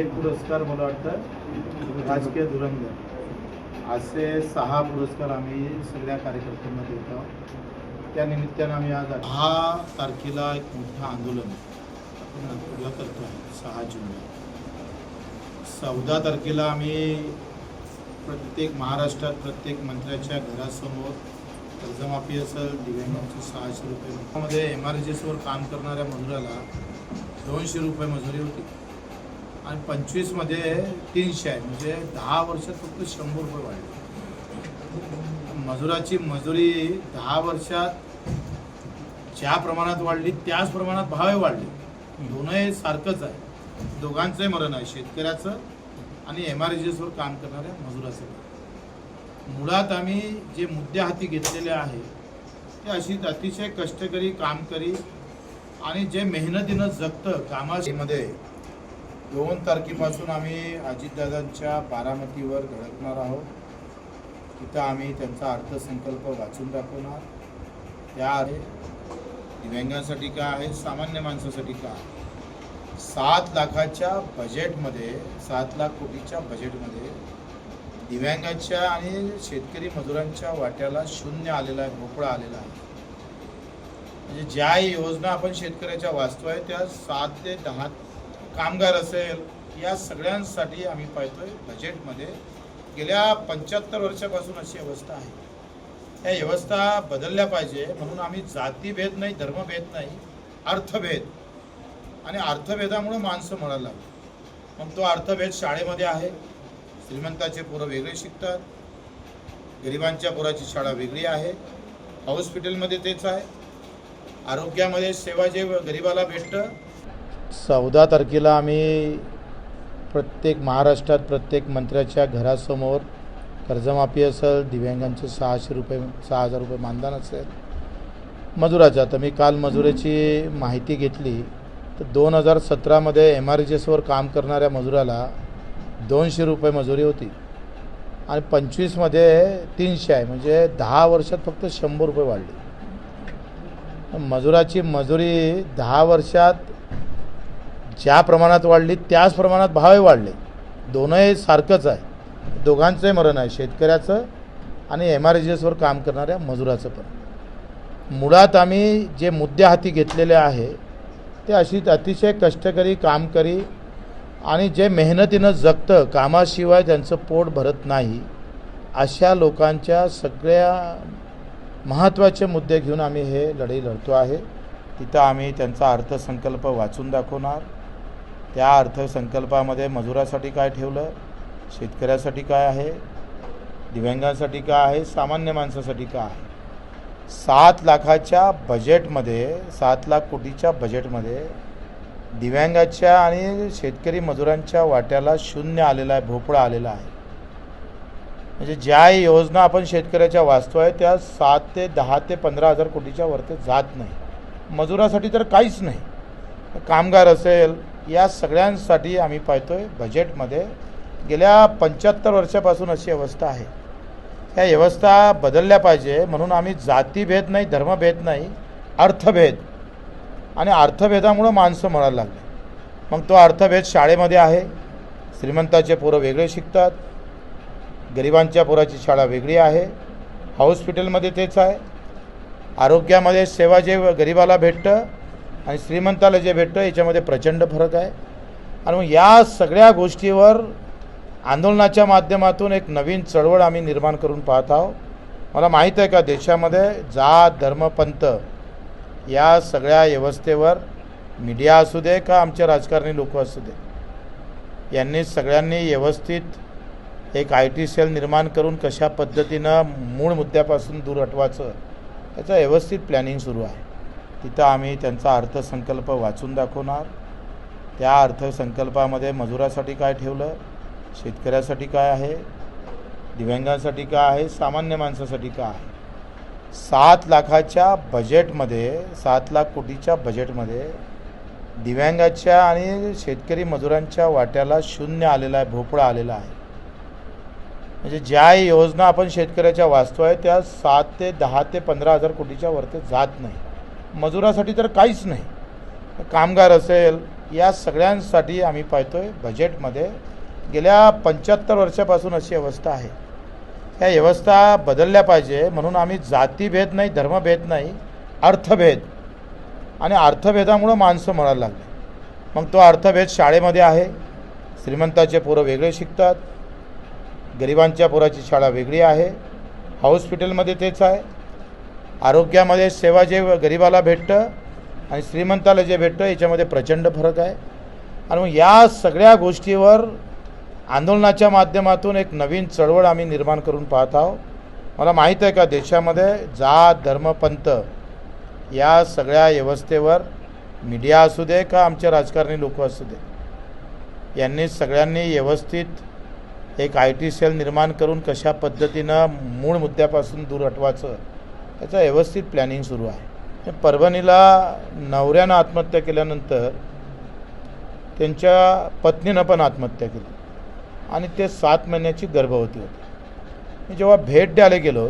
एक पुरस्कार मला वाटतं राजकीय धुरंधर असे 6 पुरस्कार आम्ही सगळ्या कार्यकर्त्यांना देत आहोत। त्या निमित्तानं आम्ही आज 10 तारखेला एक मोठं आंदोलन आपण नागपूरला करतो आहे 6 जूनला। 14 तारखेला आम्ही प्रत्येक महाराष्ट्रात प्रत्येक मंत्र्याच्या घरासमोर कर्जमाफी असेल, दिव्यांगांचे 600 रुपये मध्ये MRGSवर काम करणाऱ्या मजुराला 200 रुपये मजुरी होती आणि 25 मध्ये 300 आहे, म्हणजे 10 वर्षात फक्त 100 रुपये वाढले। मजुराची मजुरी 10 वर्षात ज्या प्रमाणात वाढली त्याच प्रमाणात भावही वाढले। दोनही सारखंच आहे, दोघांचंही मरण आहे, शेतकऱ्याचं आणि MRGSवर काम करणाऱ्या मजुराचं। मुळात आम्ही जे मुद्दे हाती घेतलेले आहे ते अशी अतिशय कष्टकरी, कामकरी आणि जे मेहनतीनं जगतं कामामध्ये 2 तारखेपासून आम्ही अजितदादांच्या बारामतीवर धडकणार आहोत। तिथं आम्ही त्यांचा अर्थसंकल्प वाचून दाखवणार। त्या दिव्यांगांसाठी काय आहे, सामान्य माणसासाठी काय आहे। 7 लाखाच्या बजेटमध्ये, 7 लाख कोटीच्या बजेटमध्ये दिव्यांगाच्या आणि शेतकरी मजुरांच्या वाट्याला शून्य आलेला आहे, भोपळा आलेला आहे। म्हणजे ज्या योजना आपण शेतकऱ्याच्या वाचतो आहे त्या 7 ते 10 कामगार असेल या सगळ्यांसाठी आम्ही पाहतोय बजेटमध्ये गेल्या 75 वर्षापासून अशी अवस्था आहे। या व्यवस्था बदलल्या पाहिजे म्हणून आम्ही जातीभेद नाही, धर्मभेद नाही, अर्थभेद, आणि अर्थभेदामुळे माणसं मरायला लागली। मग तो अर्थभेद शाळेमध्ये आहे, श्रीमंताचे पोरं वेगळे शिकतात, गरिबांच्या पोराची शाळा वेगळी आहे, हॉस्पिटलमध्ये तेच आहे, आरोग्यामध्ये सेवा जे गरिबाला भेटतं। 14 तारखेला आम्ही प्रत्येक महाराष्ट्रात प्रत्येक मंत्र्याच्या घरासमोर कर्जमाफी असेल, दिव्यांगांचे 600 रुपये 6000 रुपये मानधन असेल, मजुराचा। तर मी काल मजुराची माहिती घेतली तर 2017 MRGSवर काम करणाऱ्या मजुराला 200 रुपये मजुरी होती आणि 25 मध्ये 300 आहे, म्हणजे 10 वर्षात फक्त 100 रुपये वाढले। मजुराची मजुरी 10 वर्षात ज्या प्रमाणात वाढली त्याच प्रमाणात भावही वाढले। दोनही सारखंच आहे, दोघांचंही मरण आहे, शेतकऱ्याचं आणि MRGSवर काम करणाऱ्या मजुराचं पण। मुळात आम्ही जे मुद्दे हाती घेतलेले आहे ते अशी अतिशय कष्टकरी, कामकरी आणि जे मेहनतीनं जगतं, कामाशिवाय त्यांचं पोट भरत नाही, अशा लोकांच्या सगळ्या महत्त्वाचे मुद्दे घेऊन आम्ही हे लढाई लढतो आहे। तिथं आम्ही त्यांचा अर्थसंकल्प वाचून दाखवणार। त्या अर्थसंकल्पामध्ये मजुरासाठी काय ठेवलं, शेतकऱ्यासाठी काय आहे, दिव्यांगांसाठी काय आहे, सामान्य माणसासाठी काय आहे। 7 लाखाच्या बजेटमध्ये, 7 लाख कोटीच्या बजेटमध्ये दिव्यांगाच्या आणि शेतकरी मजुरांच्या वाट्याला शून्य आलेला आहे, भोपळा आलेला आहे। म्हणजे ज्या योजना आपण शेतकऱ्याच्या वाचतो आहे त्या 7 ते 10 ते 15 हजार कोटीच्या वरती जात नाही। मजुरासाठी तर काहीच नाही। कामगार असेल या सगळ्यांसाठी आम्ही पाहतोय बजेटमध्ये गेल्या 75 वर्षापासून अशी अवस्था आहे। या व्यवस्था बदलल्या पाहिजे म्हणून आम्ही जातीभेद नाही, धर्मभेद नाही, अर्थभेद, आणि अर्थभेदामुळे माणसं मरायला लागली। मग तो अर्थभेद शाळेमध्ये आहे, श्रीमंताचे पोरं वेगळे शिकतात, गरिबांच्या पोराची शाळा वेगळी आहे, हॉस्पिटलमध्ये तेच आहे, आरोग्यामध्ये सेवा जे गरिबाला भेटतं आणि श्रीमंताला जे भेटतं याच्यामध्ये प्रचंड फरक आहे। आणि मग या सगळ्या गोष्टीवर आंदोलनाच्या माध्यमातून एक नवीन चळवळ आम्ही निर्माण करून पाहत आहोत। मला माहीत आहे का देशामध्ये जात, धर्म, पंथ या सगळ्या व्यवस्थेवर मीडिया असू दे का आमचे राजकारणी लोक असू दे, यांनी सगळ्यांनी व्यवस्थित एक IT सेल निर्माण करून कशा पद्धतीनं मूळ मुद्द्यापासून दूर हटवायचं याचं व्यवस्थित प्लॅनिंग सुरू आहे। तिथं आम्ही त्यांचा अर्थसंकल्प वाचून दाखवणार। त्या अर्थसंकल्पामध्ये मजुरासाठी काय ठेवलं, शेतकऱ्यासाठी काय आहे, दिव्यांगांसाठी काय आहे, सामान्य माणसासाठी काय आहे। 7 लाखाच्या बजेटमध्ये, 7 लाख कोटीच्या बजेटमध्ये दिव्यांगाच्या आणि शेतकरी मजुरांच्या वाट्याला शून्य आलेला आहे, भोपळा आलेला आहे। म्हणजे ज्या योजना आपण शेतकऱ्याच्या वाचतो आहे त्या 7 ते 10 ते 15 हजार कोटीच्या वरती जात नाही। मजुरासाठी तर काहीच नाही। कामगार असेल या सगळ्यांसाठी आम्ही पाहतोय बजेटमध्ये गेल्या 75 वर्षापासून अशी अवस्था आहे. या व्यवस्था बदलल्या पाहिजे म्हणून आम्ही जातीभेद नाही, धर्मभेद नाही, अर्थभेद, आणि अर्थभेदामुळं माणसं मरायला लागले. मग तो अर्थभेद शाळेमध्ये आहे. श्रीमंताचे पोरं वेगळे शिकतात, गरिबांच्या पोराची शाळा वेगळी आहे. हॉस्पिटलमध्ये तेच आहे. आरोग्यामध्ये सेवा जे गरिबाला भेटतं आणि श्रीमंताला जे भेटतं याच्यामध्ये प्रचंड फरक आहे. आणि मग या सगळ्या गोष्टीवर आंदोलनाच्या माध्यमातून एक नवीन चळवळ आम्ही निर्माण करून पाहत आहोत. मला माहीत आहे का देशामध्ये जात धर्म पंथ या सगळ्या व्यवस्थेवर मीडिया असू दे का आमचे राजकारणी लोक असू दे, यांनी सगळ्यांनी व्यवस्थित एक IT सेल निर्माण करून कशा पद्धतीनं मूळ मुद्द्यापासून दूर हटवायचं याचं व्यवस्थित प्लॅनिंग सुरू आहे. परभणीला नवऱ्यानं आत्महत्या केल्यानंतर त्यांच्या पत्नीनं पण आत्महत्या केली आणि ते 7 महिन्याची गर्भवती होती. मी जेव्हा भेट द्यायला गेलो,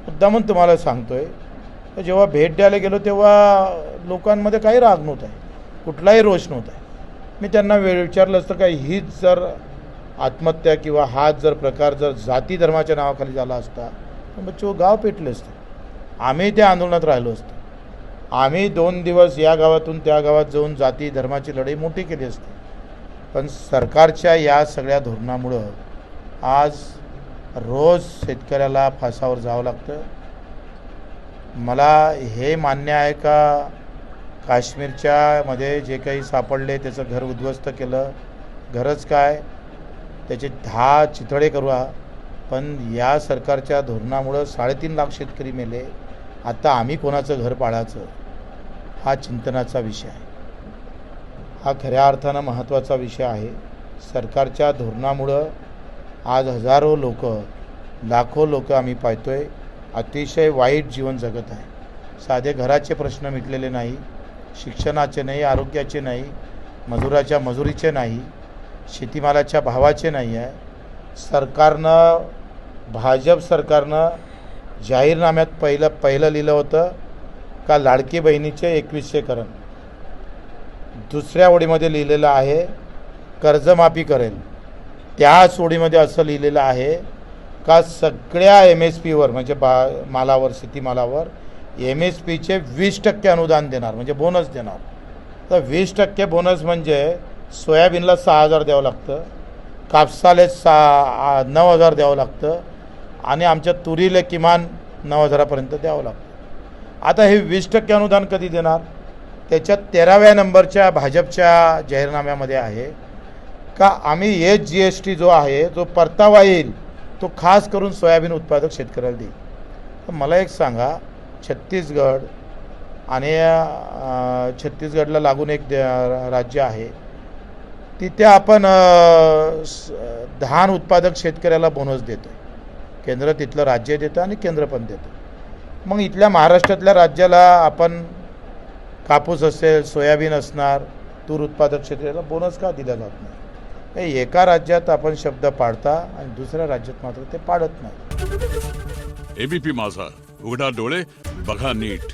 मुद्दामून तुम्हाला सांगतोय, तर जेव्हा भेट द्यायला गेलो तेव्हा लोकांमध्ये काही राग नव्हता आहे, कुठलाही रोष नव्हता आहे. मी त्यांना विचारलं असतं का हीच जर आत्महत्या किंवा हा जर प्रकार जर जाती धर्माच्या नावाखाली झाला असता तर बच्चो गाव पेटले असते, आम्ही त्या आंदोलनात राहिलो असतो. आम्ही 2 दिवस या गावातून त्या गावात जाऊन जाती धर्माची लढाई मोठी केली असते. पण सरकारच्या या सगळ्या धोरणामुळं आज रोज शेतकऱ्याला फासावर जावं लागतं. मला हे मान्य आहे का काश्मीरच्या मध्ये जे काही सापडले त्याचं घर उद्ध्वस्त केलं, घरच काय त्याचे 10 चितळे करूया, पण या सरकारच्या धोरणामुळं 3.5 लाख शेतकरी मेले. आता आम्ही कोणाचं घर पाडायचं हा चिंतनाचा विषय आहे. हा खऱ्या अर्थानं महत्त्वाचा विषय आहे. सरकारच्या धोरणामुळं आज हजारो लोक, लाखो लोक आम्ही पाहतोय अतिशय वाईट जीवन जगत आहे. साधे घराचे प्रश्न मिटलेले नाही, शिक्षणाचे नाही, आरोग्याचे नाही, मजुराच्या मजुरीचे नाही, शेतीमालाच्या भावाचे नाही आहे. सरकारनं, भाजप सरकारनं जाहीरनाम्यात पहिलं लिहिलं होतं का लाडकी बहिणीचे 2100 करण. दुसऱ्या ओळीमध्ये लिहिलेलं आहे कर्जमाफी करेल. त्याच ओळीमध्ये असं लिहिलेलं आहे का सगळ्या MSPवर म्हणजे मालावर, शेतीमालावर MSPचे 20% अनुदान देणार, म्हणजे बोनस देणार. तर 20% बोनस म्हणजे सोयाबीनला 6000 द्यावं लागतं, कापसाले 9000 द्यावं लागतं आणि आमच्या तुरीला किमान 9000पर्यंत द्यावं लागतं. आता हे 20% अनुदान कधी देणार? त्याच्यात 13व्या नंबरच्या भाजपच्या जाहीरनाम्यामध्ये आहे का आम्ही GST जो आहे जो परतावा येईल तो खास करून सोयाबीन उत्पादक शेतकऱ्याला देईल. तर मला एक सांगा, छत्तीसगड आणि छत्तीसगडला लागून एक राज्य आहे, तिथे आपण धान उत्पादक शेतकऱ्याला बोनस देतो. केंद्र तिथलं राज्य देतं आणि केंद्र पण देतं. मग इथल्या महाराष्ट्रातल्या राज्याला आपण कापूस असेल, सोयाबीन असणार, तूर उत्पादक शेतकऱ्याला बोनस का दिला जात नाही? एका राज्यात आपण शब्द पाडता आणि दुसऱ्या राज्यात मात्र ते पाडत नाही. ABP माझा, उघडा डोळे बघा नीट.